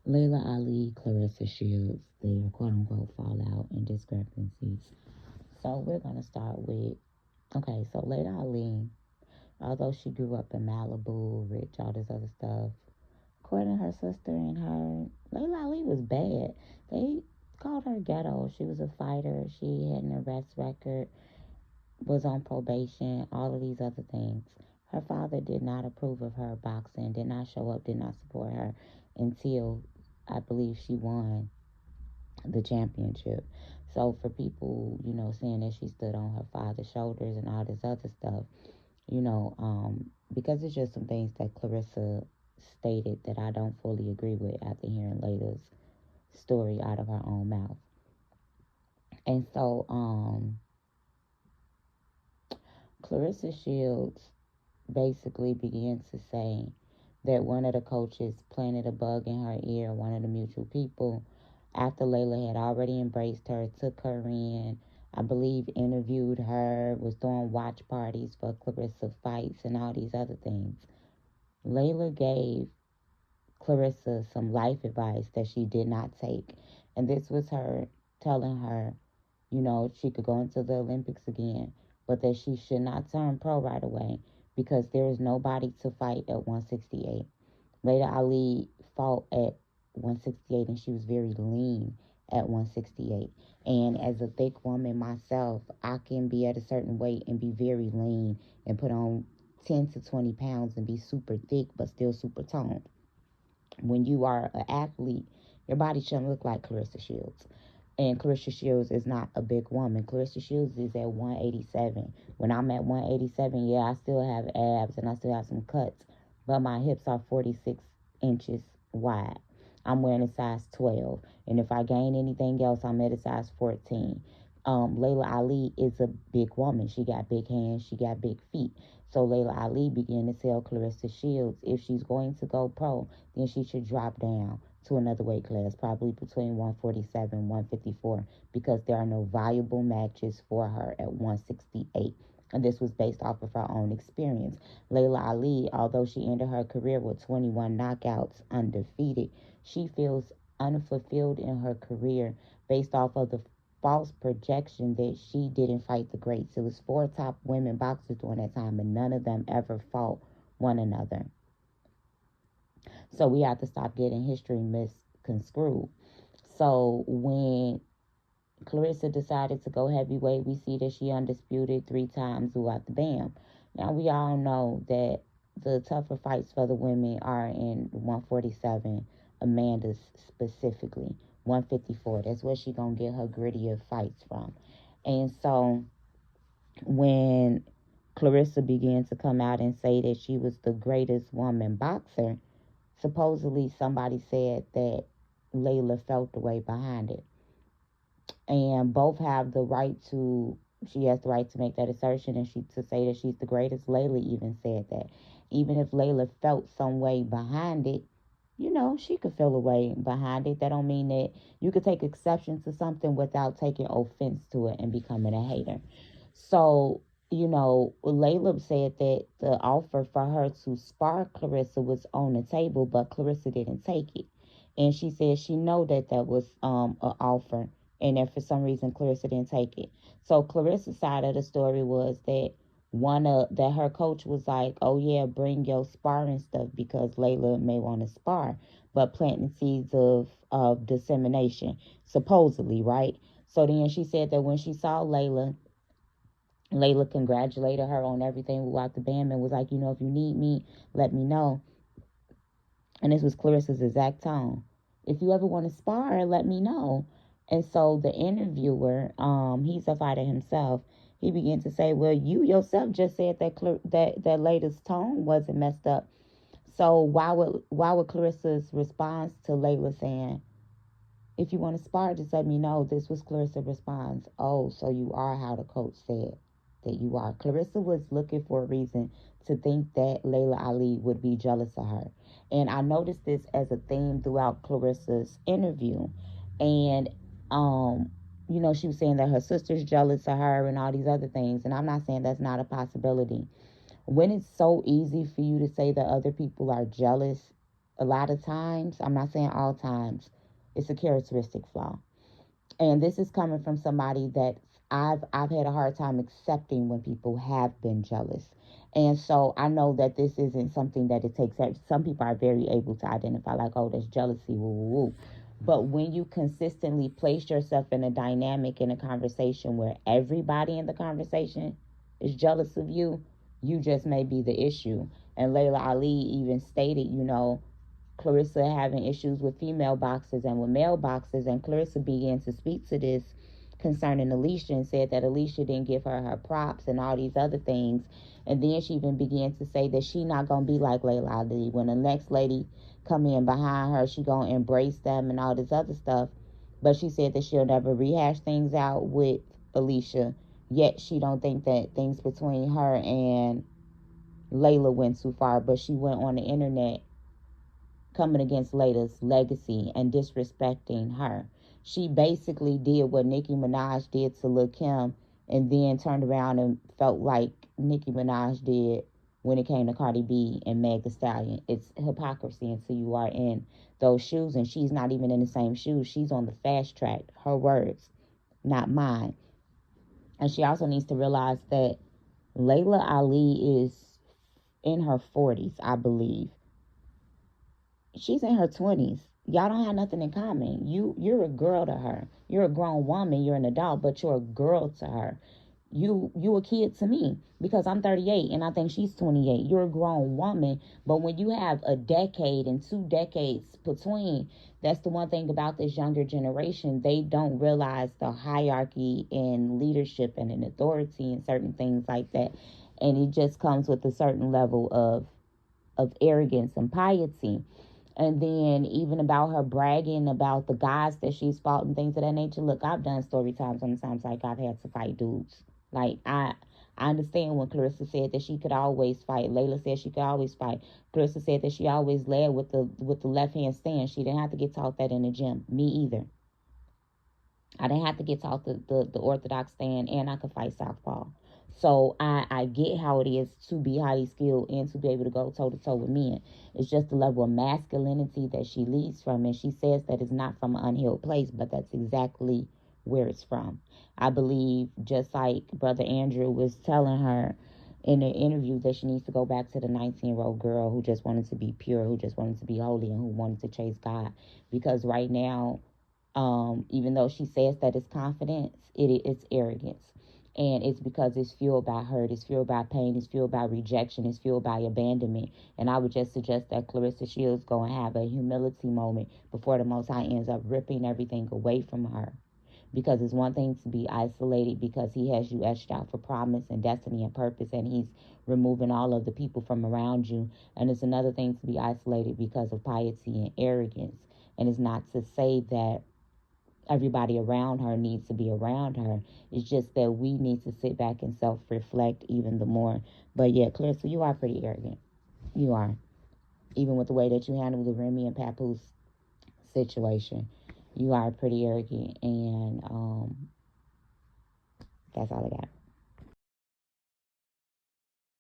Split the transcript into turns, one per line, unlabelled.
Laila Ali, Claressa Shields, their quote unquote fallout and discrepancies. So we're going to start with, okay, so Laila Ali, although she grew up in Malibu, rich, all this other stuff, according to her sister and her, Laila Ali was bad. They called her ghetto. She was a fighter. She had an arrest record, was on probation, all of these other things. Her father did not approve of her boxing, did not show up, did not support her until I believe she won the championship. So for people, saying that she stood on her father's shoulders and all this other stuff, because it's just some things that Claressa stated that I don't fully agree with after hearing Laila's story out of her own mouth. And so, Claressa Shields basically began to say that one of the coaches planted a bug in her ear, one of the mutual people, after Laila had already embraced her, took her in, I believe interviewed her, was throwing watch parties for Claressa fights and all these other things. Laila gave Claressa some life advice that she did not take. And this was her telling her, she could go into the Olympics again, but that she should not turn pro right away because there is nobody to fight at 168. Laila Ali fought at 168 and she was very lean at 168. And as a thick woman myself, I can be at a certain weight and be very lean and put on 10 to 20 pounds and be super thick but still super toned. When you are an athlete, your body shouldn't look like Claressa Shields. And Claressa Shields is not a big woman. Claressa Shields is at 187. When I'm at 187, yeah, I still have abs and I still have some cuts, but my hips are 46 inches wide. I'm wearing a size 12. And if I gain anything else, I'm at a size 14. Laila Ali is a big woman. She got big hands. She got big feet. So Laila Ali began to tell Claressa Shields if she's going to go pro, then she should drop down to another weight class, probably between 147, 154, because there are no viable matches for her at 168. And this was based off of her own experience. Laila Ali, although she ended her career with 21 knockouts undefeated, she feels unfulfilled in her career based off of the false projection that she didn't fight the greats. It was 4 top women boxers during that time, and none of them ever fought one another. So we have to stop getting history misconstrued. So when Claressa decided to go heavyweight, we see that she undisputed 3 times throughout the BAM. Now we all know that the tougher fights for the women are in 147, Amanda's specifically. 154, that's where she gonna get her grittier fights from. And so when Claressa began to come out and say that she was the greatest woman boxer, supposedly somebody said that Laila felt the way behind it. And both have the right to, she has the right to make that assertion and she to say that she's the greatest. Laila even said that. Even if Laila felt some way behind it, she could feel a way behind it. That don't mean that you could take exception to something without taking offense to it and becoming a hater. So, Laila said that the offer for her to spar Claressa was on the table, but Claressa didn't take it. And she said she know that that was an offer, and that for some reason Claressa didn't take it. So Claressa's side of the story was that that her coach was like, oh yeah, bring your sparring stuff because Laila may want to spar, but planting seeds of dissemination, supposedly, right? So then she said that when she saw Laila congratulated her on everything throughout the band and was like, if you need me, let me know. And this was Claressa's exact tone. If you ever want to spar, let me know. And so the interviewer, he's a fighter himself, he began to say, well, you yourself just said that Laila's tone wasn't messed up. So why would Claressa's response to Laila saying, if you want to spar, just let me know? This was Claressa's response. Oh, so you are how the coach said that you are. Claressa was looking for a reason to think that Laila Ali would be jealous of her. And I noticed this as a theme throughout Claressa's interview. And, she was saying that her sister's jealous of her and all these other things. And I'm not saying that's not a possibility. When it's so easy for you to say that other people are jealous, a lot of times, I'm not saying all times, it's a characteristic flaw. And this is coming from somebody that I've had a hard time accepting when people have been jealous. And so I know that this isn't something that it takes. Some people are very able to identify, like, oh, that's jealousy, woo, woo, woo. But when you consistently place yourself in a dynamic, in a conversation where everybody in the conversation is jealous of you, you just may be the issue. And Laila Ali even stated, Claressa having issues with female boxers and with male boxers, and Claressa began to speak to this concerning Alicia and said that Alicia didn't give her props and all these other things. And then she even began to say that she not gonna be like Laila Ali. When the next lady come in behind her, she gonna embrace them and all this other stuff. But she said that she'll never rehash things out with Alicia. Yet she don't think that things between her and Layla went too far. But she went on the internet coming against Layla's legacy and disrespecting her. She basically did what Nicki Minaj did to Lil' Kim, and then turned around and felt like Nicki Minaj did when it came to Cardi B and Meg Thee Stallion. It's hypocrisy until you are in those shoes, and she's not even in the same shoes. She's on the fast track. Her words, not mine. And she also needs to realize that Laila Ali is in her 40s, I believe. She's in her 20s. Y'all don't have nothing in common. You're a girl to her. You're a grown woman. You're an adult, but you're a girl to her. You a kid to me because I'm 38 and I think she's 28. You're a grown woman, but when you have a decade and 2 decades between, that's the one thing about this younger generation. They don't realize the hierarchy in leadership and in authority and certain things like that. And it just comes with a certain level of arrogance and piety. And then even about her bragging about the guys that she's fought and things of that nature. Look, I've done story times on the times like I've had to fight dudes. Like I understand when Claressa said that she could always fight. Layla said she could always fight. Claressa said that she always led with the left hand stand. She didn't have to get taught that in the gym. Me either. I didn't have to get taught the orthodox stand, and I could fight southpaw. So I get how it is to be highly skilled and to be able to go toe to toe with men. It's just the level of masculinity that she leads from, and she says that it's not from an unhealed place, but that's exactly where it's from. I believe, just like Brother Andrew was telling her in an interview, that she needs to go back to the 19-year-old girl who just wanted to be pure, who just wanted to be holy, and who wanted to chase God. Because right now, even though she says that it's confidence, it's arrogance. And it's because it's fueled by hurt, it's fueled by pain, it's fueled by rejection, it's fueled by abandonment. And I would just suggest that Claressa Shields go and have a humility moment before the Most High ends up ripping everything away from her. Because it's one thing to be isolated because he has you etched out for promise and destiny and purpose, and he's removing all of the people from around you. And it's another thing to be isolated because of piety and arrogance. And it's not to say that everybody around her needs to be around her. It's just that we need to sit back and self-reflect even the more. But yeah, Clarissa, you are pretty arrogant. You are. Even with the way that you handle the Remy and Papoose situation, you are pretty arrogant. And that's all I got.